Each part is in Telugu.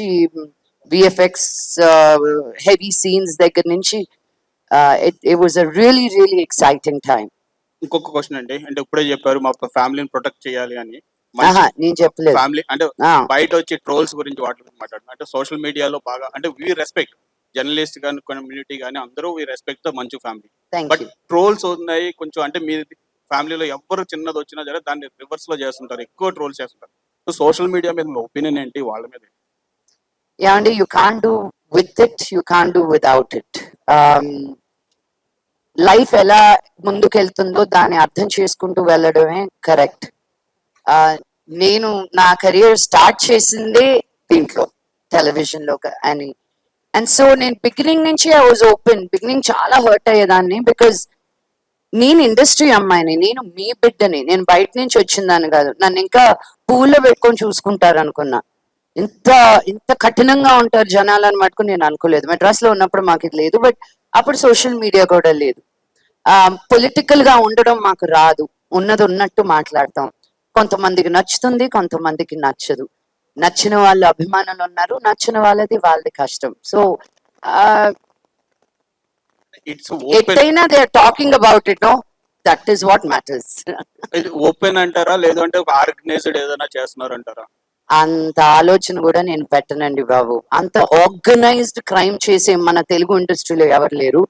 నుంచి విఎఫ్ఎక్స్ హెవీ సీన్స్ దగ్గర నుంచి it was a really really exciting time. ఇంకొక క్వశ్చన్ అండి, అంటే ఇప్పుడే చెప్పారు మా ఫ్యామిలీని ప్రొటెక్ట్ చేయాలి అని. నేను చెప్పలేదు. ఫ్యామిలీ అంటే బయట వచ్చి ట్రోల్స్ గురించి వాటి గురించి మాట్లాడుతున్నారు. అంటే సోషల్ మీడియాలో బాగా అంటే వి రెస్పెక్ట్ జర్నలిస్ట్ కానీ కమ్యూనిటీ కానీ అందరూ వి రెస్పెక్ట్ ద మంచు ఫ్యామిలీ. బట్ ట్రోల్స్ ఉన్నాయి కొంచెం, అంటే మీ ఫ్యామిలీలో ఎవరు చిన్నది వచ్చినా సరే దాన్ని రివర్స్ లో చేస్తుంటారు, ఎక్కువ ట్రోల్స్ చేస్తుంటారు. సో సోషల్ మీడియా మీద మీ ఒపీనియన్ ఏంటి వాళ్ళ మీద? ఏమండి, you can't do with it, you can't do without it. Life ఎలా ముందుకెళ్తుందో దాన్ని అర్థం చేసుకుంటూ వెళ్ళడమే కరెక్ట్. నేను నా కెరియర్ స్టార్ట్ చేసిందే దీంట్లో, టెలివిజన్ లో అని. అండ్ సో నేను బిగినింగ్ నుంచి ఐ వాజ్ ఓపెన్. బిగినింగ్ చాలా హర్ట్ అయ్యేదాన్ని, బికాజ్ నేను ఇండస్ట్రీ అమ్మాయిని, నేను మీ బిడ్డని, నేను బయట నుంచి వచ్చిందాన్ని కాదు. నన్ను ఇంకా పూల్లో పెట్టుకొని చూసుకుంటారు అనుకున్నా. ఇంత ఇంత కఠినంగా ఉంటారు జనాలను మటుకు నేను అనుకోలేదు. మెడ్రాస్ లో ఉన్నప్పుడు మాకు ఇది లేదు, బట్ అప్పుడు సోషల్ మీడియా కూడా లేదు. పొలిటికల్ గా ఉండడం మాకు రాదు, ఉన్నది ఉన్నట్టు మాట్లాడతాం. కొంతమందికి నచ్చుతుంది, కొంతమందికి నచ్చదు. నచ్చిన వాళ్ళు అభిమానులు ఉన్నారు, నచ్చిన వాళ్ళది వాళ్ళది కష్టం. సో ఎట్టయినా they are talking about it, no, that is what matters. Open అంటారా, లేదంటే ఆర్గనైజ్డ్ ఏదైనా చేస్తున్నారు అంటారా? అంత ఆలోచన కూడా నేను పెట్టనండి బాబు. అంత ఆర్గనైజ్డ్ క్రైమ్ చేసే మన తెలుగు ఇండస్ట్రీలో ఎవరు లేరు.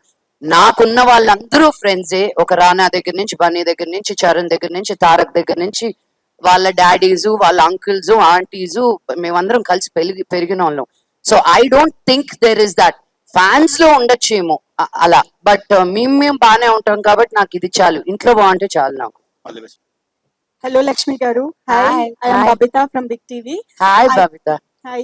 నాకున్న వాళ్ళందరూ ఫ్రెండ్సే. ఒక రానా దగ్గర నుంచి, బన్నీ దగ్గర నుంచి, చరణ్ దగ్గర నుంచి, తారక్ దగ్గర నుంచి, వాళ్ళ డాడీస్, వాళ్ళ అంకుల్స్, ఆంటీస్, మేమందరం కలిసి పెరిగిన వాళ్ళం. So I don't think there is that. Fans లో ఉండొచ్చేమో అలా, బట్ మేము బాగానే ఉంటాం కాబట్టి నాకు ఇది చాలు. ఇంట్లో బాగుంటే చాలు నాకు. Hello Lakshmi Garu. Hi. I am Babita from Big TV. Hi Babita. Hi.